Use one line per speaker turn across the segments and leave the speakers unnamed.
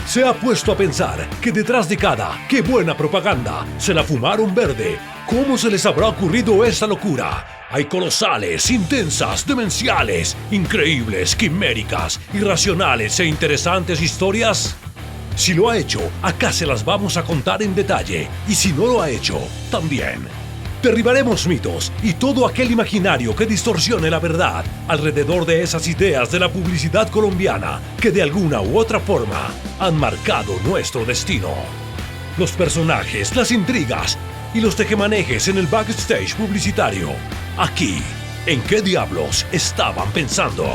¿Se ha puesto a pensar que detrás de cada "qué buena propaganda" se la fumaron verde? ¿Cómo se les habrá ocurrido esta locura? Hay colosales, intensas, demenciales, increíbles, quiméricas, irracionales e interesantes historias. Si lo ha hecho, acá se las vamos a contar en detalle. Y si no lo ha hecho, también. Derribaremos mitos y todo aquel imaginario que distorsione la verdad alrededor de esas ideas de la publicidad colombiana que de alguna u otra forma han marcado nuestro destino. Los personajes, las intrigas y los tejemanejes en el backstage publicitario. Aquí, ¿en qué diablos estaban pensando?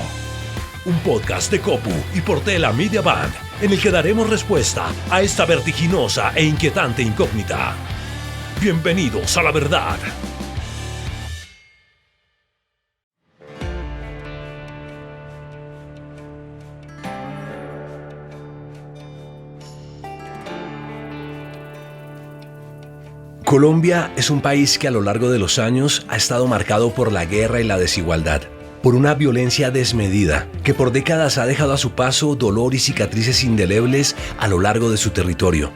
Un podcast de Copu y Portela Media Band en el que daremos respuesta a esta vertiginosa e inquietante incógnita. Bienvenidos a la verdad. Colombia es un país que a lo largo de los años ha estado marcado por la guerra y la desigualdad, por una violencia desmedida que por décadas ha dejado a su paso dolor y cicatrices indelebles a lo largo de su territorio.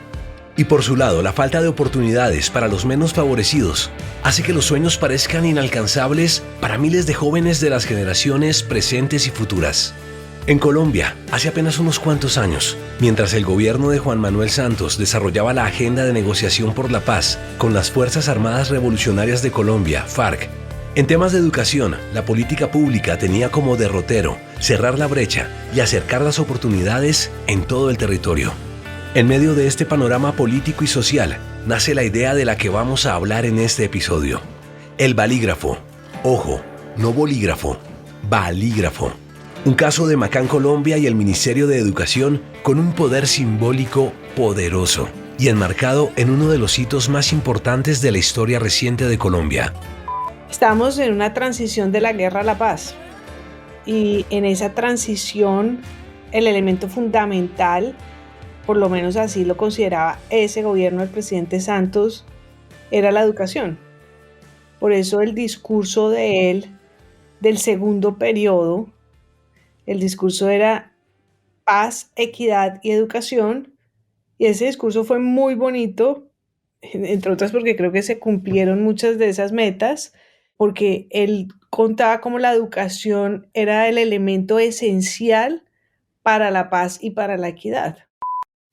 Y por su lado, la falta de oportunidades para los menos favorecidos hace que los sueños parezcan inalcanzables para miles de jóvenes de las generaciones presentes y futuras. En Colombia, hace apenas unos cuantos años, mientras el gobierno de Juan Manuel Santos desarrollaba la agenda de negociación por la paz con las Fuerzas Armadas Revolucionarias de Colombia, FARC, en temas de educación, la política pública tenía como derrotero cerrar la brecha y acercar las oportunidades en todo el territorio. En medio de este panorama político y social, nace la idea de la que vamos a hablar en este episodio. El balígrafo. Ojo, no bolígrafo, balígrafo. Un caso de Macán, Colombia y el Ministerio de Educación con un poder simbólico poderoso y enmarcado en uno de los hitos más importantes de la historia reciente de Colombia.
Estamos en una transición de la guerra a la paz y en esa transición el elemento fundamental, por lo menos así lo consideraba ese gobierno del presidente Santos, era la educación. Por eso el discurso de él del segundo periodo, el discurso era paz, equidad y educación, y ese discurso fue muy bonito, entre otras porque creo que se cumplieron muchas de esas metas, porque él contaba cómo la educación era el elemento esencial para la paz y para la equidad.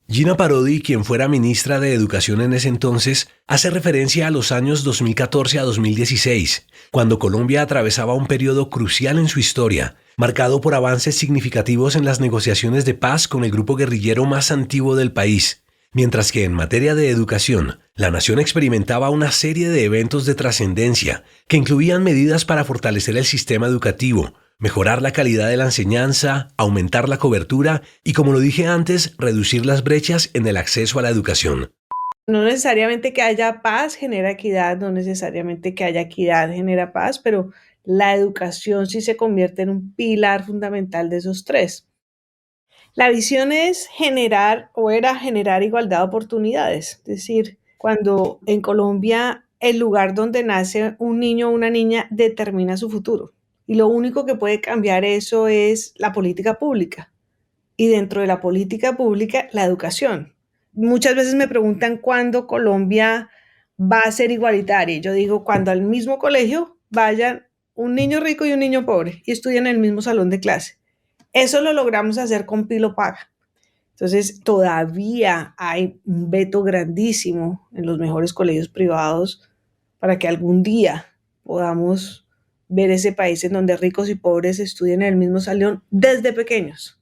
Gina Parodi, quien fuera ministra de Educación en ese entonces, hace referencia a los años 2014 a 2016, cuando Colombia atravesaba un periodo crucial en su historia, marcado por avances significativos en las negociaciones de paz con el grupo guerrillero más antiguo del país, mientras que en materia de educación, la nación experimentaba una serie de eventos de trascendencia que incluían medidas para fortalecer el sistema educativo, mejorar la calidad de la enseñanza, aumentar la cobertura y, como lo dije antes, reducir las brechas en el acceso a la educación.
No necesariamente que haya paz genera equidad, no necesariamente que haya equidad genera paz, pero la educación sí se convierte en un pilar fundamental de esos tres. La visión es generar igualdad de oportunidades, es decir, cuando en Colombia el lugar donde nace un niño o una niña determina su futuro. Y lo único que puede cambiar eso es la política pública. Y dentro de la política pública, la educación. Muchas veces me preguntan cuándo Colombia va a ser igualitaria. Yo digo, cuando al mismo colegio vayan un niño rico y un niño pobre y estudian en el mismo salón de clase. Eso lo logramos hacer con Pilo Paga. Entonces, todavía hay un veto grandísimo en los mejores colegios privados para que algún día podamos ver ese país en donde ricos y pobres estudian en el mismo salón desde pequeños.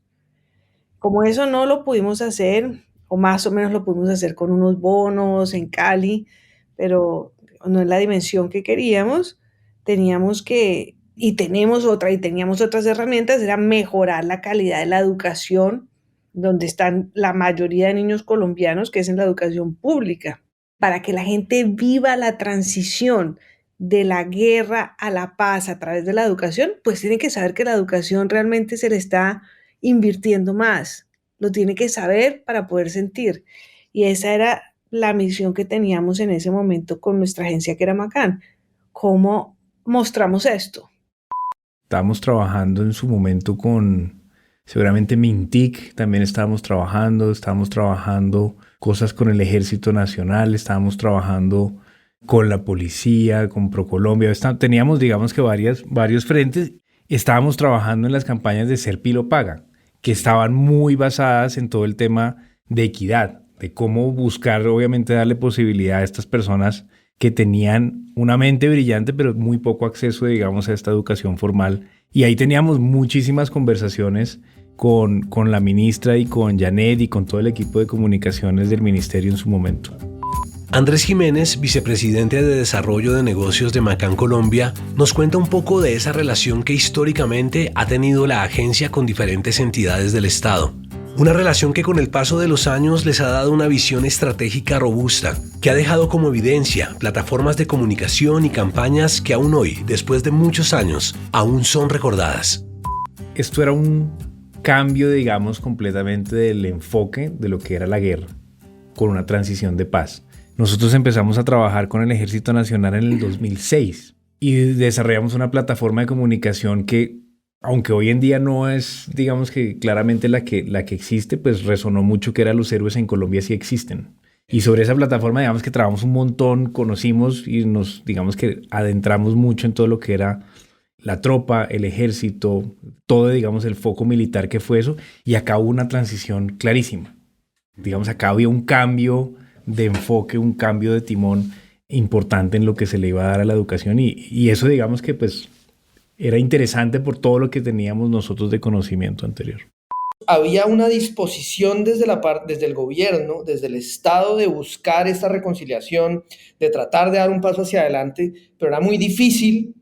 Como eso no lo pudimos hacer, o más o menos lo pudimos hacer con unos bonos en Cali, pero no en la dimensión que queríamos, teníamos teníamos otras herramientas, era mejorar la calidad de la educación, donde están la mayoría de niños colombianos, que es en la educación pública, para que la gente viva la transición de la guerra a la paz a través de la educación, pues tiene que saber que la educación realmente se le está invirtiendo más. Lo tiene que saber para poder sentir. Y esa era la misión que teníamos en ese momento con nuestra agencia que era Macán. ¿Cómo mostramos esto?
Estábamos trabajando en su momento con seguramente Mintic también estábamos trabajando cosas con el Ejército Nacional, estábamos trabajando con la policía, con ProColombia, teníamos digamos que varios frentes, estábamos trabajando en las campañas de Ser Pilo Paga, que estaban muy basadas en todo el tema de equidad, de cómo buscar obviamente darle posibilidad a estas personas que tenían una mente brillante pero muy poco acceso digamos a esta educación formal. Y ahí teníamos muchísimas conversaciones con la ministra y con Janet y con todo el equipo de comunicaciones del ministerio en su momento.
Andrés Jiménez, vicepresidente de Desarrollo de Negocios de Macán Colombia, nos cuenta un poco de esa relación que históricamente ha tenido la agencia con diferentes entidades del Estado. Una relación que con el paso de los años les ha dado una visión estratégica robusta, que ha dejado como evidencia plataformas de comunicación y campañas que aún hoy, después de muchos años, aún son recordadas.
Esto era un cambio, digamos, completamente del enfoque de lo que era la guerra, con una transición de paz. Nosotros empezamos a trabajar con el Ejército Nacional en el 2006 y desarrollamos una plataforma de comunicación que, aunque hoy en día no es, digamos que claramente la que existe, pues resonó mucho que era Los Héroes en Colombia sí existen. Y sobre esa plataforma, digamos que trabajamos un montón, conocimos y nos, digamos que adentramos mucho en todo lo que era la tropa, el ejército, todo, digamos, el foco militar que fue eso. Y acá hubo una transición clarísima. Digamos, acá había un cambio de enfoque, un cambio de timón importante en lo que se le iba a dar a la educación. Y eso, digamos que pues era interesante por todo lo que teníamos nosotros de conocimiento anterior.
Había una disposición desde el gobierno, desde el Estado, de buscar esta reconciliación, de tratar de dar un paso hacia adelante, pero era muy difícil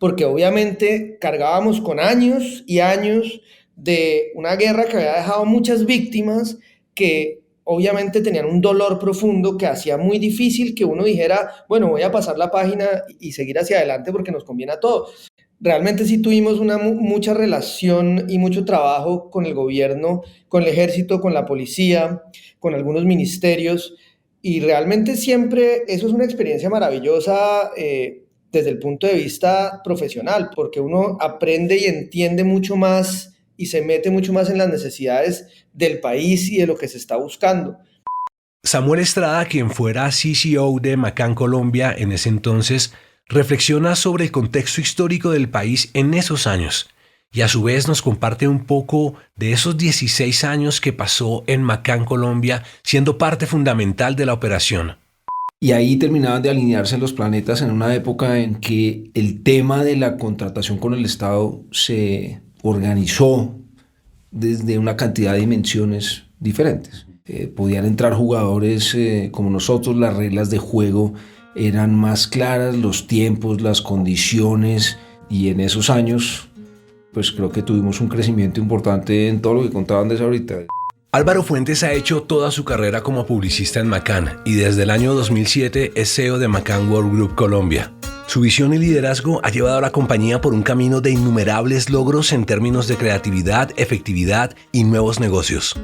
porque obviamente cargábamos con años y años de una guerra que había dejado muchas víctimas que obviamente tenían un dolor profundo que hacía muy difícil que uno dijera, bueno, voy a pasar la página y seguir hacia adelante porque nos conviene a todos. Realmente sí tuvimos mucha relación y mucho trabajo con el gobierno, con el ejército, con la policía, con algunos ministerios, y realmente siempre eso es una experiencia maravillosa desde el punto de vista profesional, porque uno aprende y entiende mucho más y se mete mucho más en las necesidades del país y de lo que se está buscando.
Samuel Estrada, quien fuera CCO de Macán Colombia en ese entonces, reflexiona sobre el contexto histórico del país en esos años y a su vez nos comparte un poco de esos 16 años que pasó en Macán Colombia siendo parte fundamental de la operación.
Y ahí terminaban de alinearse los planetas en una época en que el tema de la contratación con el Estado se organizó desde una cantidad de dimensiones diferentes. Podían entrar jugadores como nosotros, las reglas de juego eran más claras, los tiempos, las condiciones, y en esos años pues creo que tuvimos un crecimiento importante en todo lo que contaban desde ahorita.
Álvaro Fuentes ha hecho toda su carrera como publicista en Macán y desde el año 2007 es CEO de Macán World Group Colombia. Su visión y liderazgo ha llevado a la compañía por un camino de innumerables logros en términos de creatividad, efectividad y nuevos negocios.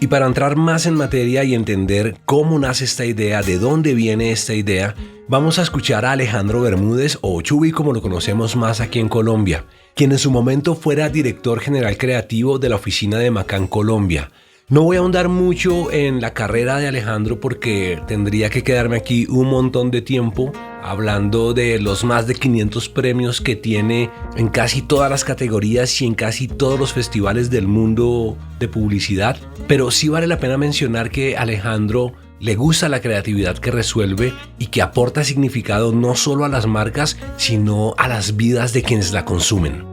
Y para entrar más en materia y entender cómo nace esta idea, de dónde viene esta idea, vamos a escuchar a Alejandro Bermúdez, o Chubi como lo conocemos más aquí en Colombia, quien en su momento fuera director general creativo de la oficina de Macán Colombia. No voy a ahondar mucho en la carrera de Alejandro porque tendría que quedarme aquí un montón de tiempo hablando de los más de 500 premios que tiene en casi todas las categorías y en casi todos los festivales del mundo de publicidad. Pero sí vale la pena mencionar que Alejandro le gusta la creatividad que resuelve y que aporta significado no solo a las marcas, sino a las vidas de quienes la consumen.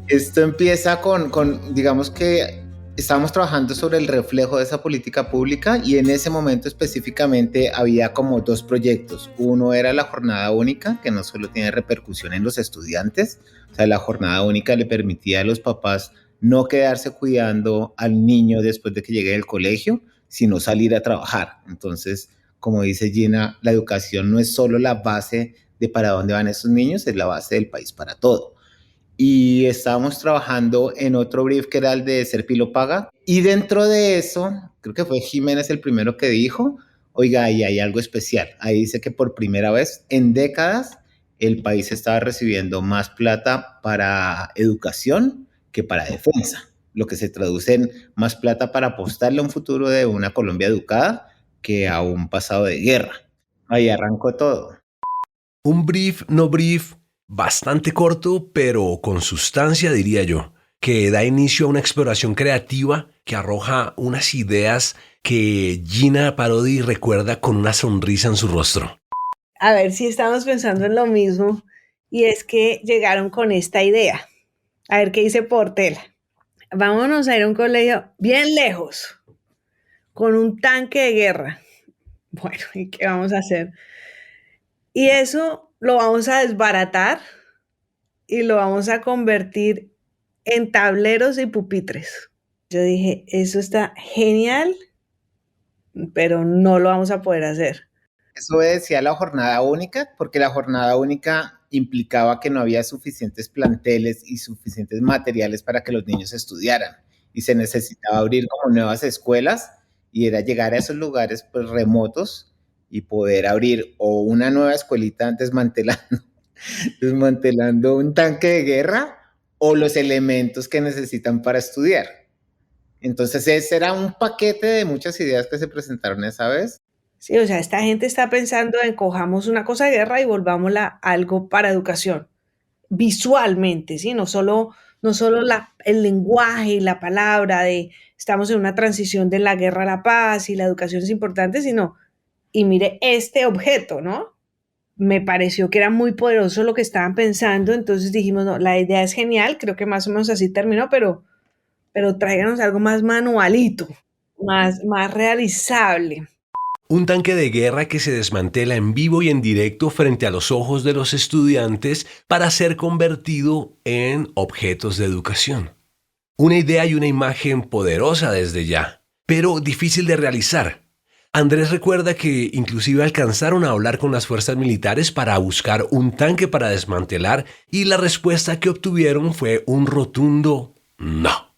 Esto empieza con digamos que estábamos trabajando sobre el reflejo de esa política pública y en ese momento específicamente había como dos proyectos. Uno era la jornada única, que no solo tiene repercusión en los estudiantes, o sea, la jornada única le permitía a los papás no quedarse cuidando al niño después de que llegue del colegio, sino salir a trabajar. Entonces, como dice Gina, la educación no es solo la base de para dónde van esos niños, es la base del país para todo. Y estábamos trabajando en otro brief que era el de Ser Pilo Paga. Y dentro de eso, creo que fue Jiménez el primero que dijo, oiga, ahí hay algo especial. Ahí dice que por primera vez en décadas el país estaba recibiendo más plata para educación que para defensa, lo que se traduce en más plata para apostarle a un futuro de una Colombia educada que a un pasado de guerra. Ahí arrancó todo.
Un brief, no brief, bastante corto, pero con sustancia, diría yo, que da inicio a una exploración creativa que arroja unas ideas que Gina Parodi recuerda con una sonrisa en su rostro.
A ver si estamos pensando en lo mismo, y es que llegaron con esta idea. A ver qué dice Portela. Vámonos a ir a un colegio bien lejos, con un tanque de guerra. Bueno, ¿y qué vamos a hacer? Y eso lo vamos a desbaratar y lo vamos a convertir en tableros y pupitres. Yo dije, eso está genial, pero no lo vamos a poder hacer.
Eso obedecía a la jornada única, porque la jornada única implicaba que no había suficientes planteles y suficientes materiales para que los niños estudiaran. Y se necesitaba abrir como nuevas escuelas, y era llegar a esos lugares pues, remotos y poder abrir o una nueva escuelita desmantelando un tanque de guerra o los elementos que necesitan para estudiar. Entonces ese era un paquete de muchas ideas que se presentaron esa vez.
Sí, o sea, esta gente está pensando en cojamos una cosa de guerra y volvámosla algo para educación, visualmente, ¿sí? No solo el lenguaje y la palabra de estamos en una transición de la guerra a la paz y la educación es importante, sino, y mire este objeto, ¿no? Me pareció que era muy poderoso lo que estaban pensando, entonces dijimos, no, la idea es genial, creo que más o menos así terminó, pero tráiganos algo más manualito, más realizable.
Un tanque de guerra que se desmantela en vivo y en directo frente a los ojos de los estudiantes para ser convertido en objetos de educación. Una idea y una imagen poderosa desde ya, pero difícil de realizar. Andrés recuerda que inclusive alcanzaron a hablar con las fuerzas militares para buscar un tanque para desmantelar y la respuesta que obtuvieron fue un rotundo no.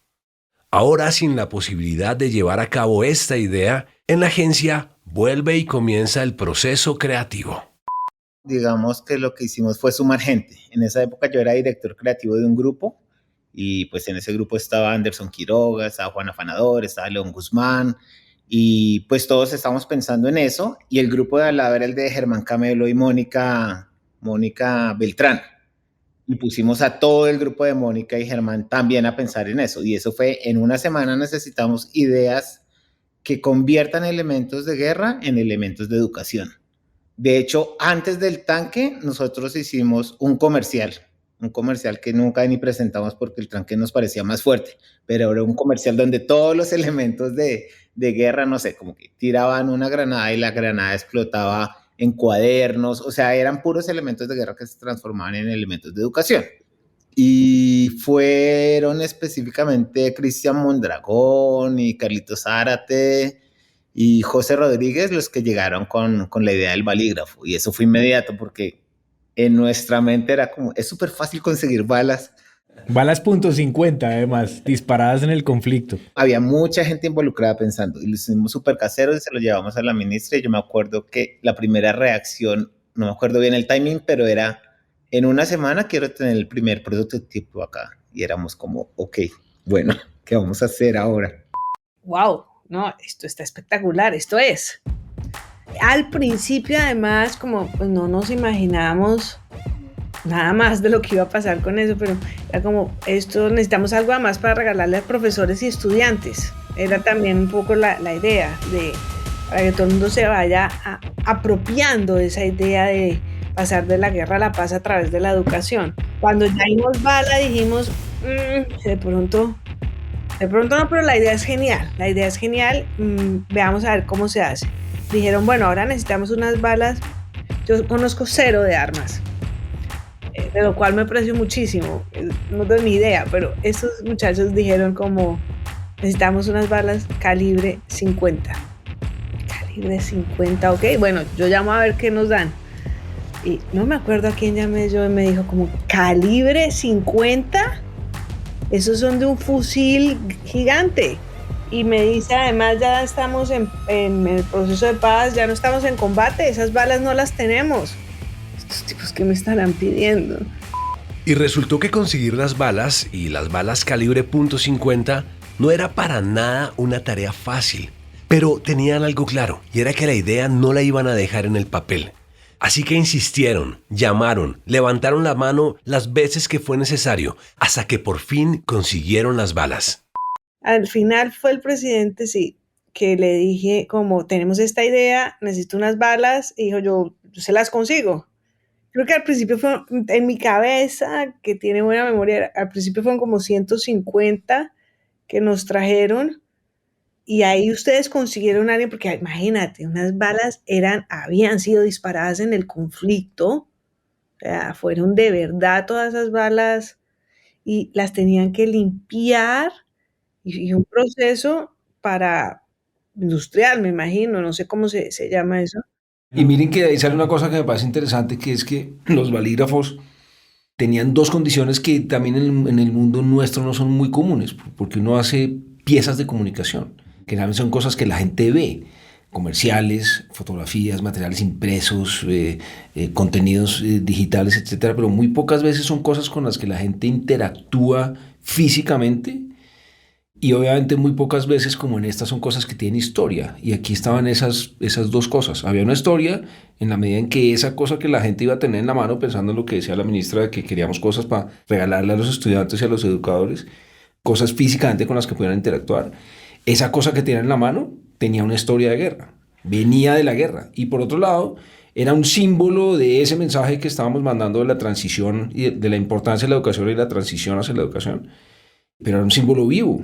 Ahora, sin la posibilidad de llevar a cabo esta idea, en la agencia vuelve y comienza el proceso creativo.
Digamos que lo que hicimos fue sumar gente. En esa época yo era director creativo de un grupo y pues en ese grupo estaba Anderson Quiroga, estaba Juan Afanador, estaba León Guzmán y pues todos estábamos pensando en eso y el grupo de al lado era el de Germán Camelo y Mónica Beltrán. Y pusimos a todo el grupo de Mónica y Germán también a pensar en eso. Y eso fue, en una semana necesitamos ideas que conviertan elementos de guerra en elementos de educación. De hecho, antes del tanque, nosotros hicimos un comercial que nunca ni presentamos porque el tanque nos parecía más fuerte, pero era un comercial donde todos los elementos de guerra, no sé, como que tiraban una granada y la granada explotaba en cuadernos, o sea, eran puros elementos de guerra que se transformaban en elementos de educación. Y fueron específicamente Cristian Mondragón y Carlitos Zárate y José Rodríguez los que llegaron con la idea del balígrafo. Y eso fue inmediato porque en nuestra mente era como, es súper fácil conseguir balas.
Balas .50 además, disparadas en el conflicto.
Había mucha gente involucrada pensando y lo hicimos súper caseros y se lo llevamos a la ministra y yo me acuerdo que la primera reacción, no me acuerdo bien el timing, pero era en una semana quiero tener el primer prototipo acá y éramos como, ok, bueno, ¿qué vamos a hacer ahora?
¡Wow! No, esto está espectacular, esto es. Al principio además como pues, no nos imaginábamos nada más de lo que iba a pasar con eso, pero era como, esto necesitamos algo más para regalarle a profesores y estudiantes. Era también un poco la idea para que todo el mundo se vaya apropiando de esa idea de pasar de la guerra a la paz a través de la educación. Cuando ya dimos bala dijimos, de pronto no, pero la idea es genial, veamos a ver cómo se hace. Dijeron, bueno, ahora necesitamos unas balas, yo conozco cero de armas, de lo cual me aprecio muchísimo, no tengo ni idea, pero estos muchachos dijeron como, necesitamos unas balas calibre 50. Calibre 50, ok, bueno, yo llamo a ver qué nos dan. Y no me acuerdo a quién llamé yo y me dijo como, ¿calibre 50? Esos son de un fusil gigante. Y me dice, además ya estamos en el proceso de paz, ya no estamos en combate, esas balas no las tenemos. Estos tipos, ¿qué me estarán pidiendo?
Y resultó que conseguir las balas y las balas calibre .50 no era para nada una tarea fácil, pero tenían algo claro, y era que la idea no la iban a dejar en el papel. Así que insistieron, llamaron, levantaron la mano las veces que fue necesario, hasta que por fin consiguieron las balas.
Al final fue el presidente, sí, que le dije como tenemos esta idea, necesito unas balas, y dijo yo se las consigo. Creo que al principio fue, en mi cabeza, que tiene buena memoria, al principio fueron como 150 que nos trajeron, y ahí ustedes consiguieron a alguien, porque imagínate, unas balas habían sido disparadas en el conflicto, o sea, fueron de verdad todas esas balas, y las tenían que limpiar, y un proceso para industrial, me imagino, no sé cómo se llama eso.
Y miren que de ahí sale una cosa que me parece interesante, que es que los balígrafos tenían dos condiciones que también en el mundo nuestro no son muy comunes, porque uno hace piezas de comunicación, que realmente son cosas que la gente ve, comerciales, fotografías, materiales impresos, contenidos digitales, etcétera, pero muy pocas veces son cosas con las que la gente interactúa físicamente. Y obviamente muy pocas veces, como en estas, son cosas que tienen historia. Y aquí estaban esas dos cosas. Había una historia en la medida en que esa cosa que la gente iba a tener en la mano, pensando en lo que decía la ministra, de que queríamos cosas para regalarle a los estudiantes y a los educadores, cosas físicamente con las que pudieran interactuar. Esa cosa que tenían en la mano tenía una historia de guerra, venía de la guerra. Y por otro lado, era un símbolo de ese mensaje que estábamos mandando de la transición y de la importancia de la educación y la transición hacia la educación. Pero era un símbolo vivo,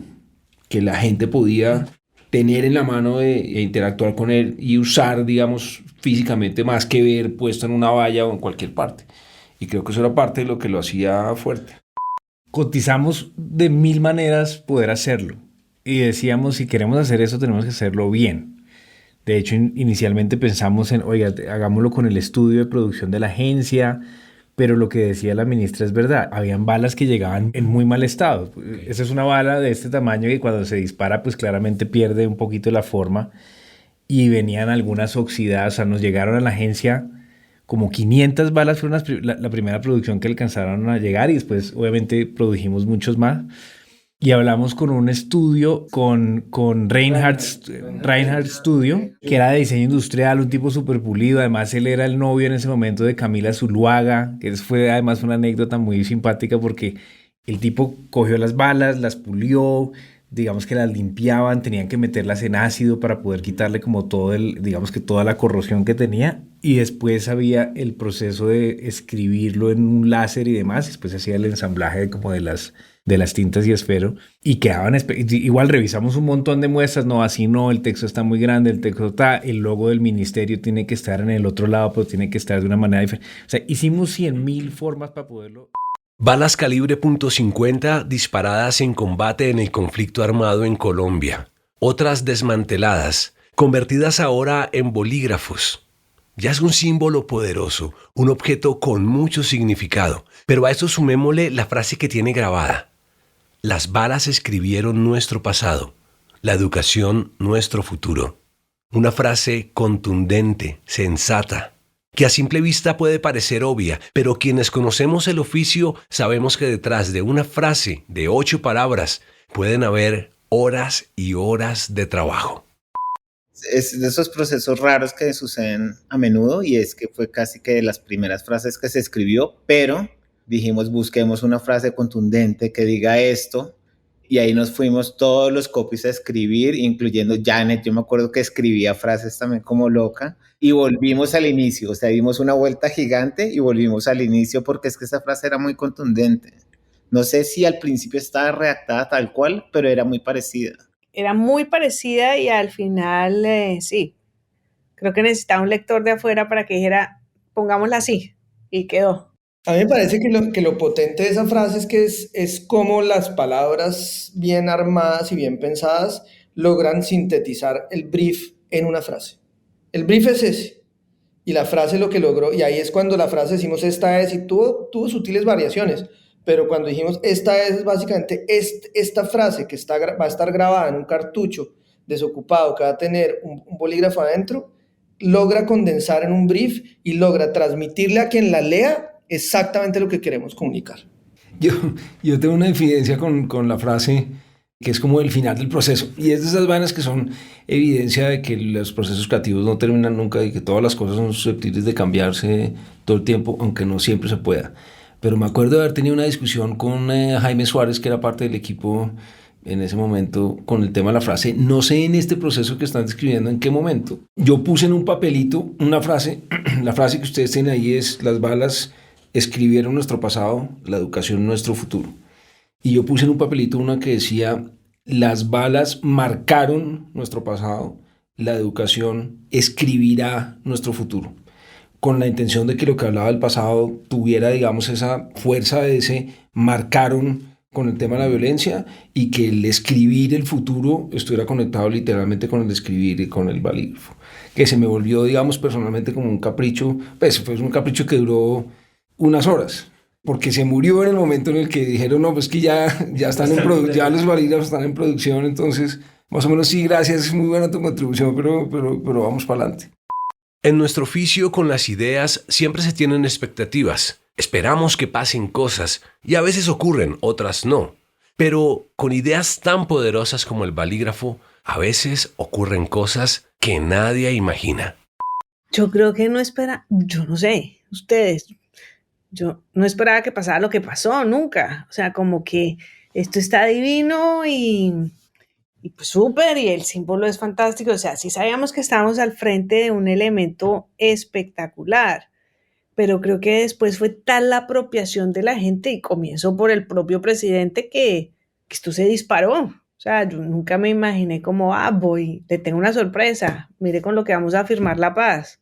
que la gente podía tener en la mano e interactuar con él y usar, digamos, físicamente, más que ver puesto en una valla o en cualquier parte. Y creo que eso era parte de lo que lo hacía fuerte.
Cotizamos de 1000 maneras poder hacerlo. Y decíamos, si queremos hacer eso, tenemos que hacerlo bien. De hecho, inicialmente pensamos en, oiga, hagámoslo con el estudio de producción de la agencia, pero lo que decía la ministra es verdad, habían balas que llegaban en muy mal estado. Esa es una bala de este tamaño que cuando se dispara pues claramente pierde un poquito la forma, y venían algunas oxidadas. O sea, nos llegaron a la agencia como 500 balas, fue la primera producción que alcanzaron a llegar, y después obviamente produjimos muchos más. Y hablamos con un estudio, con Reinhardt Studio, que era de diseño industrial, un tipo súper pulido. Además, él era el novio en ese momento de Camila Zuluaga, que fue además una anécdota muy simpática porque el tipo cogió las balas, las pulió, digamos que las limpiaban, tenían que meterlas en ácido para poder quitarle como digamos que toda la corrosión que tenía, y después había el proceso de escribirlo en un láser y demás. Después se hacía el ensamblaje como de las tintas y esfero, y quedaban, igual revisamos un montón de muestras, no, así no, el texto está muy grande, el logo del ministerio tiene que estar en el otro lado, pero tiene que estar de una manera diferente. O sea, hicimos 100,000 formas para poderlo.
Balas calibre .50 disparadas en combate en el conflicto armado en Colombia. Otras desmanteladas, convertidas ahora en bolígrafos. Ya es un símbolo poderoso, un objeto con mucho significado. Pero a eso sumémosle la frase que tiene grabada. Las balas escribieron nuestro pasado, la educación nuestro futuro. Una frase contundente, sensata, que a simple vista puede parecer obvia, pero quienes conocemos el oficio sabemos que detrás de una frase de 8 palabras pueden haber horas y horas de trabajo.
Es de esos procesos raros que suceden a menudo, y es que fue casi que de las primeras frases que se escribió, pero dijimos busquemos una frase contundente que diga esto, y ahí nos fuimos todos los copies a escribir, incluyendo Janet. Yo me acuerdo que escribía frases también como loca, y volvimos al inicio, o sea, dimos una vuelta gigante y volvimos al inicio porque es que esa frase era muy contundente. No sé si al principio estaba redactada tal cual, pero era muy parecida.
Era muy parecida, y al final, sí, creo que necesitaba un lector de afuera para que dijera, pongámosla así, y quedó.
A mí me parece que lo potente de esa frase es que es como las palabras bien armadas y bien pensadas logran sintetizar el brief en una frase. El brief es ese, y la frase lo que logró, y ahí es cuando la frase decimos esta es, y tuvo sutiles variaciones, pero cuando dijimos esta es básicamente esta frase que va a estar grabada en un cartucho desocupado que va a tener un bolígrafo adentro, logra condensar en un brief y logra transmitirle a quien la lea exactamente lo que queremos comunicar.
Yo, yo tengo una evidencia con la frase que es como el final del proceso. Y es de esas vainas que son evidencia de que los procesos creativos no terminan nunca y que todas las cosas son susceptibles de cambiarse todo el tiempo, aunque no siempre se pueda. Pero me acuerdo de haber tenido una discusión con Jaime Suárez, que era parte del equipo en ese momento, con el tema de la frase. No sé en este proceso que están describiendo en qué momento. Yo puse en un papelito una frase. La frase que ustedes tienen ahí es: las balas escribieron nuestro pasado, la educación nuestro futuro. Y yo puse en un papelito una que decía: las balas marcaron nuestro pasado, la educación escribirá nuestro futuro. Con la intención de que lo que hablaba del pasado tuviera, digamos, esa fuerza de ese marcaron con el tema de la violencia, y que el escribir el futuro estuviera conectado literalmente con el escribir y con el bolígrafo. Que se me volvió, digamos, personalmente como un capricho, pues fue un capricho que duró unas horas, porque se murió en el momento en el que dijeron: no, pues que ya están ya los bolígrafos están en producción, entonces más o menos sí, gracias, es muy buena tu contribución, pero vamos para adelante.
En nuestro oficio con las ideas siempre se tienen expectativas. Esperamos que pasen cosas y a veces ocurren, otras no. Pero con ideas tan poderosas como el bolígrafo, a veces ocurren cosas que nadie imagina.
Yo creo que yo no sé, ustedes, yo no esperaba que pasara lo que pasó nunca. O sea, como que esto está divino y pues súper, y el símbolo es fantástico. O sea, sí sabíamos que estábamos al frente de un elemento espectacular, pero creo que después fue tal la apropiación de la gente, y comienzo por el propio presidente, que esto se disparó. O sea, yo nunca me imaginé como, le tengo una sorpresa, mire con lo que vamos a firmar la paz,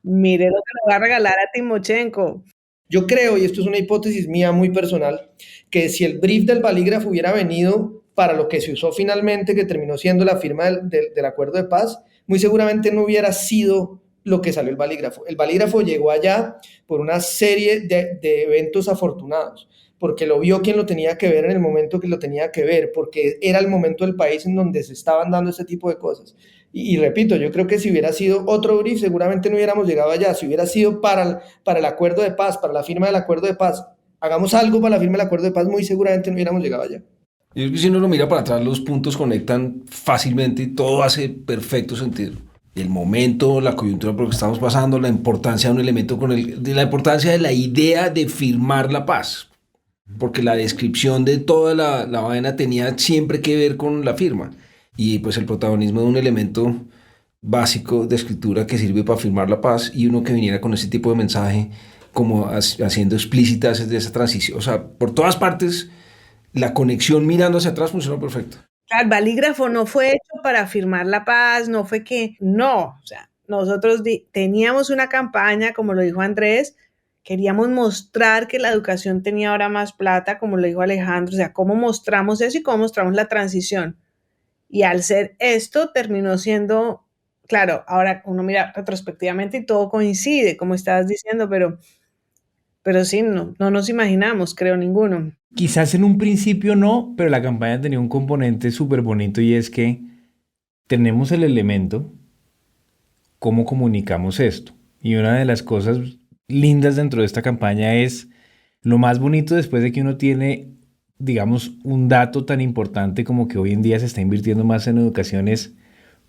mire lo que le va a regalar a Timochenko.
Yo creo, y esto es una hipótesis mía muy personal, que si el brief del bolígrafo hubiera venido para lo que se usó finalmente, que terminó siendo la firma del acuerdo de paz, muy seguramente no hubiera sido lo que salió el bolígrafo. El bolígrafo llegó allá por una serie de eventos afortunados, porque lo vio quien lo tenía que ver en el momento que lo tenía que ver, porque era el momento del país en donde se estaban dando este tipo de cosas. Y repito, yo creo que si hubiera sido otro brief, seguramente no hubiéramos llegado allá. Si hubiera sido para el acuerdo de paz, para la firma del acuerdo de paz, hagamos algo para la firma del acuerdo de paz, muy seguramente no hubiéramos llegado allá.
Yo creo que si uno lo mira para atrás, los puntos conectan fácilmente y todo hace perfecto sentido. El momento, la coyuntura por la que estamos pasando, la importancia de un elemento la importancia de la idea de firmar la paz. Porque la descripción de toda la vaina tenía siempre que ver con la firma. Y pues el protagonismo de un elemento básico de escritura que sirve para firmar la paz, y uno que viniera con ese tipo de mensaje como haciendo explícita esa transición. O sea, por todas partes, la conexión mirando hacia atrás funcionó perfecto.
El bolígrafo no fue hecho para firmar la paz, no fue que, no, o sea, nosotros teníamos una campaña, como lo dijo Andrés, queríamos mostrar que la educación tenía ahora más plata, como lo dijo Alejandro, o sea, cómo mostramos eso y cómo mostramos la transición. Y al ser esto, terminó siendo, claro, ahora uno mira retrospectivamente y todo coincide, como estabas diciendo, pero sí, no nos imaginamos, creo, ninguno.
Quizás en un principio no, pero la campaña tenía un componente súper bonito, y es que tenemos el elemento, ¿cómo comunicamos esto? Y una de las cosas lindas dentro de esta campaña es lo más bonito después de que uno tiene, digamos, un dato tan importante como que hoy en día se está invirtiendo más en educación, es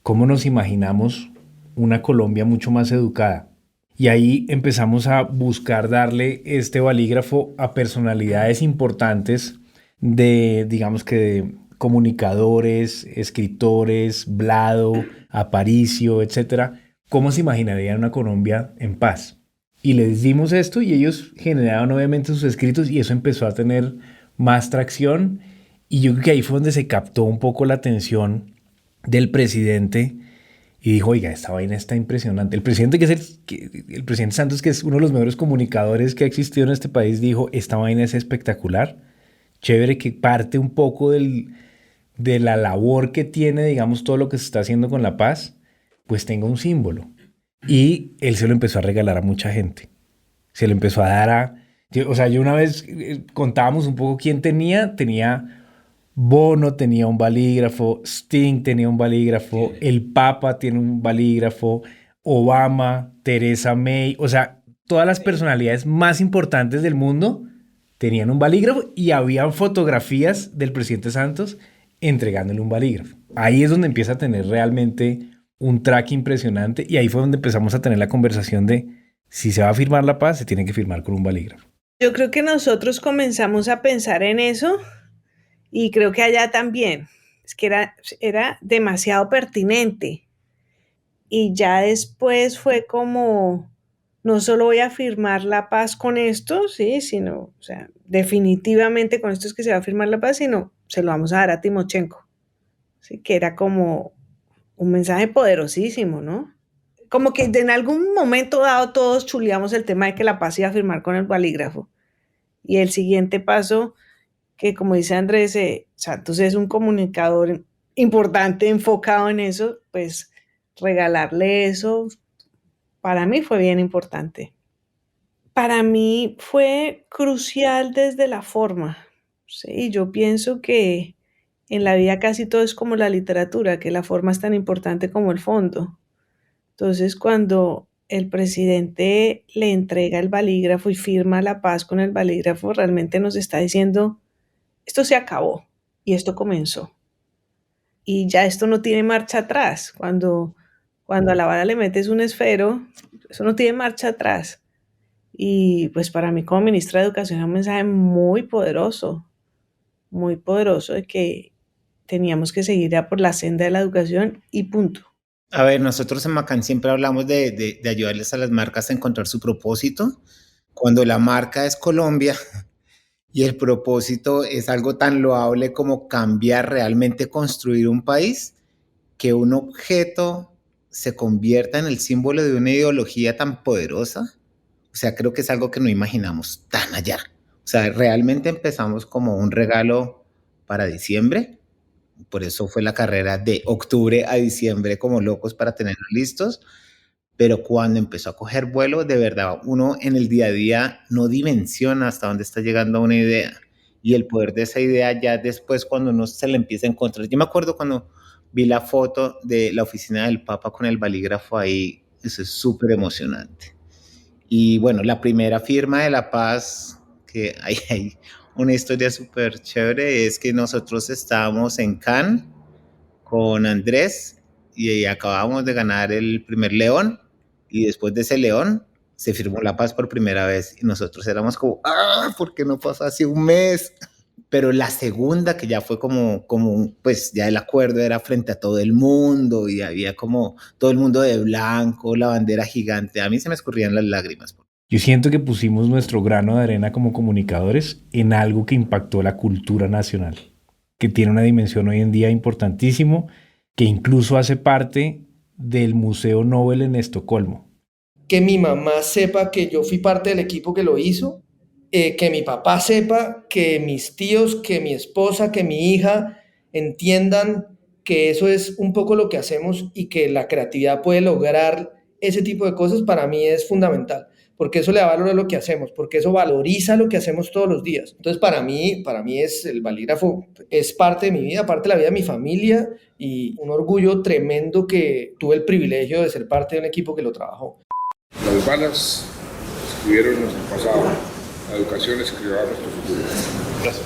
cómo nos imaginamos una Colombia mucho más educada. Y ahí empezamos a buscar darle este bolígrafo a personalidades importantes digamos que de comunicadores, escritores, Blado, Aparicio, etcétera. ¿Cómo se imaginarían una Colombia en paz? Y les dimos esto y ellos generaron obviamente sus escritos, y eso empezó a tener más tracción, y yo creo que ahí fue donde se captó un poco la atención del presidente y dijo: oiga, esta vaina está impresionante. El presidente el presidente Santos, que es uno de los mejores comunicadores que ha existido en este país, dijo: esta vaina es espectacular, chévere que parte un poco de la labor que tiene, digamos, todo lo que se está haciendo con la paz, pues tenga un símbolo. Y él se lo empezó a regalar a mucha gente. Se lo empezó a dar o sea, yo una vez contábamos un poco quién tenía Bono tenía un bolígrafo, Sting tenía un bolígrafo, el Papa tiene un bolígrafo, Obama, Theresa May, o sea, todas las personalidades más importantes del mundo tenían un balígrafo y habían fotografías del presidente Santos entregándole un balígrafo. Ahí es donde empieza a tener realmente un track impresionante y ahí fue donde empezamos a tener la conversación de si se va a firmar la paz, se tiene que firmar con un balígrafo.
Yo creo que nosotros comenzamos a pensar en eso y creo que allá también. Es que era demasiado pertinente. Y ya después fue como, no solo voy a firmar la paz con esto, sí, sino, o sea, definitivamente con esto es que se va a firmar la paz, sino se lo vamos a dar a Timochenko. Sí, que era como un mensaje poderosísimo, ¿no? Como que en algún momento dado todos chuleamos el tema de que la paz iba a firmar con el balígrafo. Y el siguiente paso, que como dice Andrés, Santos es un comunicador importante, enfocado en eso, pues regalarle eso, para mí fue bien importante. Para mí fue crucial desde la forma, ¿sí? Yo pienso que en la vida casi todo es como la literatura, que la forma es tan importante como el fondo. Entonces, cuando el presidente le entrega el balígrafo y firma la paz con el balígrafo, realmente nos está diciendo, esto se acabó y esto comenzó. Y ya esto no tiene marcha atrás. Cuando a la vara le metes un esfero, eso no tiene marcha atrás. Y pues para mí como ministra de Educación era un mensaje muy poderoso de que teníamos que seguir ya por la senda de la educación y punto.
A ver, nosotros en Macan siempre hablamos de ayudarles a las marcas a encontrar su propósito. Cuando la marca es Colombia y el propósito es algo tan loable como cambiar, realmente construir un país, que un objeto se convierta en el símbolo de una ideología tan poderosa, o sea, creo que es algo que no imaginamos tan allá. O sea, realmente empezamos como un regalo para diciembre. Por eso fue la carrera de octubre a diciembre como locos para tenerlos listos. Pero cuando empezó a coger vuelo, de verdad, uno en el día a día no dimensiona hasta dónde está llegando una idea. Y el poder de esa idea ya después cuando uno se la empieza a encontrar. Yo me acuerdo cuando vi la foto de la oficina del Papa con el balígrafo ahí, eso es súper emocionante. Y bueno, la primera firma de la paz, que hay una historia súper chévere, es que nosotros estábamos en Cannes con Andrés y acabábamos de ganar el primer León y después de ese León se firmó la paz por primera vez y nosotros éramos como, ¿por qué no pasó hace un mes? Pero la segunda, que ya fue como pues ya el acuerdo era frente a todo el mundo y había como todo el mundo de blanco, la bandera gigante, a mí se me escurrían las lágrimas.
Yo siento que pusimos nuestro grano de arena como comunicadores en algo que impactó la cultura nacional, que tiene una dimensión hoy en día importantísimo, que incluso hace parte del Museo Nobel en Estocolmo.
Que mi mamá sepa que yo fui parte del equipo que lo hizo, que mi papá sepa, que mis tíos, que mi esposa, que mi hija entiendan que eso es un poco lo que hacemos y que la creatividad puede lograr ese tipo de cosas, para mí es fundamental, porque eso le da valor a lo que hacemos, porque eso valoriza lo que hacemos todos los días. Entonces, para mí es el balígrafo, es parte de mi vida, parte de la vida de mi familia y un orgullo tremendo que tuve el privilegio de ser parte de un equipo que lo trabajó.
Las balas escribieron nuestro pasado, la educación escribirá nuestro futuro. Gracias.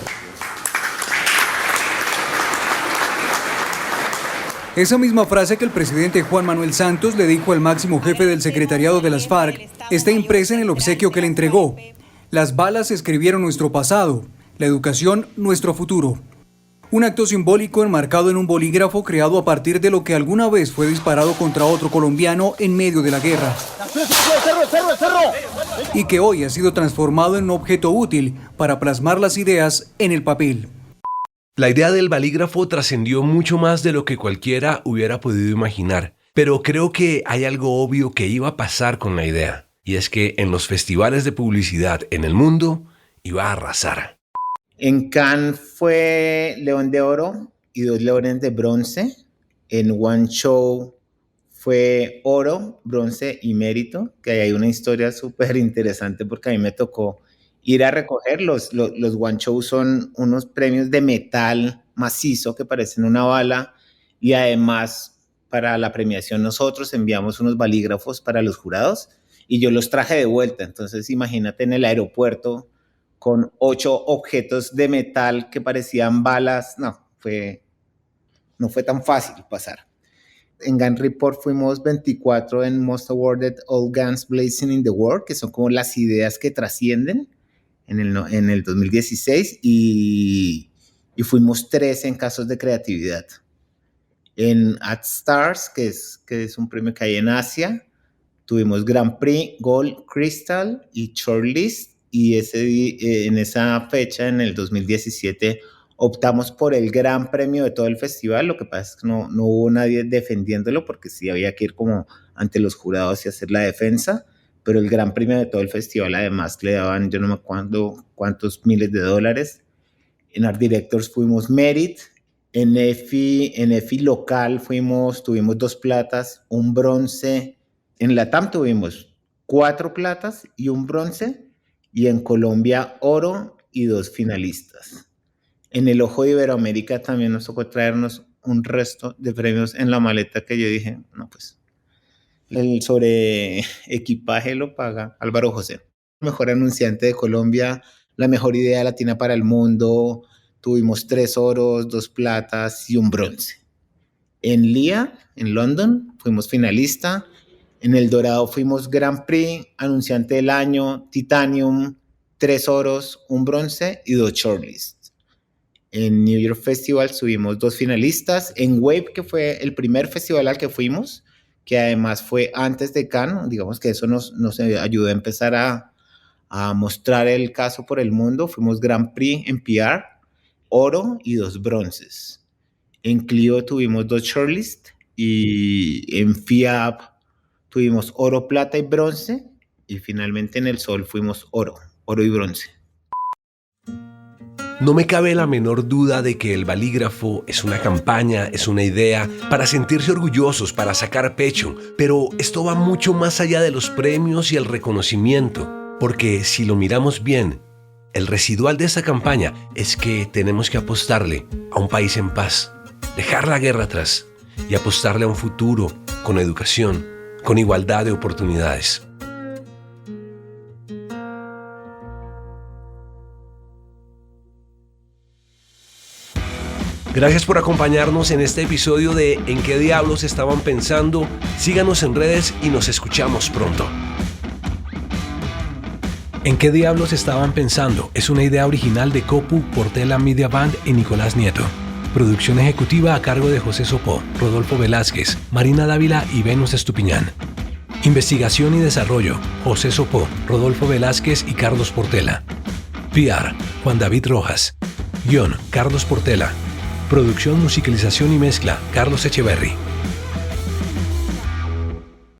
Esa misma frase que el presidente Juan Manuel Santos le dijo al máximo jefe del secretariado de las FARC está impresa en el obsequio que le entregó. Las balas escribieron nuestro pasado, la educación nuestro futuro. Un acto simbólico enmarcado en un bolígrafo creado a partir de lo que alguna vez fue disparado contra otro colombiano en medio de la guerra. Y que hoy ha sido transformado en un objeto útil para plasmar las ideas en el papel.
La idea del balígrafo trascendió mucho más de lo que cualquiera hubiera podido imaginar, pero creo que hay algo obvio que iba a pasar con la idea, y es que en los festivales de publicidad en el mundo iba a arrasar.
En Cannes fue León de Oro y 2 leones de bronce. En Guangzhou fue oro, bronce y mérito, que ahí hay una historia súper interesante porque a mí me tocó ir a recoger los Guangzhou, son unos premios de metal macizo que parecen una bala y además para la premiación nosotros enviamos unos balígrafos para los jurados y yo los traje de vuelta. Entonces imagínate en el aeropuerto con 8 objetos de metal que parecían balas. No fue tan fácil pasar. En Gun Report fuimos 24 en Most Awarded All Guns Blazing in the World, que son como las ideas que trascienden en el 2016, y fuimos 3 en casos de creatividad. En AdStars, que es un premio que hay en Asia, tuvimos Grand Prix, Gold, Crystal y Shortlist, y en esa fecha, en el 2017, optamos por el gran premio de todo el festival. Lo que pasa es que no hubo nadie defendiéndolo, porque sí había que ir como ante los jurados y hacer la defensa, pero el gran premio de todo el festival además le daban, yo no me acuerdo cuántos miles de dólares. En Art Directors fuimos Merit, en EFI local tuvimos 2 platas, un bronce. En Latam tuvimos 4 platas y un bronce, y en Colombia oro y 2 finalistas. En el Ojo de Iberoamérica también nos tocó traernos un resto de premios en la maleta, que yo dije, no, pues el sobre equipaje lo paga Álvaro José. Mejor anunciante de Colombia, la mejor idea latina para el mundo. Tuvimos 3 oros, 2 platas y un bronce. En LIA, en London, fuimos finalista. En El Dorado fuimos Grand Prix, anunciante del año, Titanium, 3 oros, un bronce y 2 shortlists. En New York Festival subimos 2 finalistas. En Wave, que fue el primer festival al que fuimos, que además fue antes de Cannes, digamos que eso nos ayudó a empezar a mostrar el caso por el mundo. Fuimos Grand Prix en PR, oro y 2 bronces. En Clio tuvimos 2 shortlists, y en FIAB tuvimos oro, plata y bronce, y finalmente en El Sol fuimos oro y bronce.
No me cabe la menor duda de que el Balígrafo es una campaña, es una idea para sentirse orgullosos, para sacar pecho, pero esto va mucho más allá de los premios y el reconocimiento, porque si lo miramos bien, el residual de esta campaña es que tenemos que apostarle a un país en paz, dejar la guerra atrás y apostarle a un futuro con educación, con igualdad de oportunidades. Gracias por acompañarnos en este episodio de ¿En qué diablos estaban pensando? Síganos en redes y nos escuchamos pronto. ¿En qué diablos estaban pensando? Es una idea original de Copu, Portela Media Band y Nicolás Nieto. Producción ejecutiva a cargo de José Sopó, Rodolfo Velázquez, Marina Dávila y Venus Estupiñán. Investigación y desarrollo, José Sopó, Rodolfo Velázquez y Carlos Portela. PR, Juan David Rojas. Guión, Carlos Portela. Producción, musicalización y mezcla, Carlos Echeverry.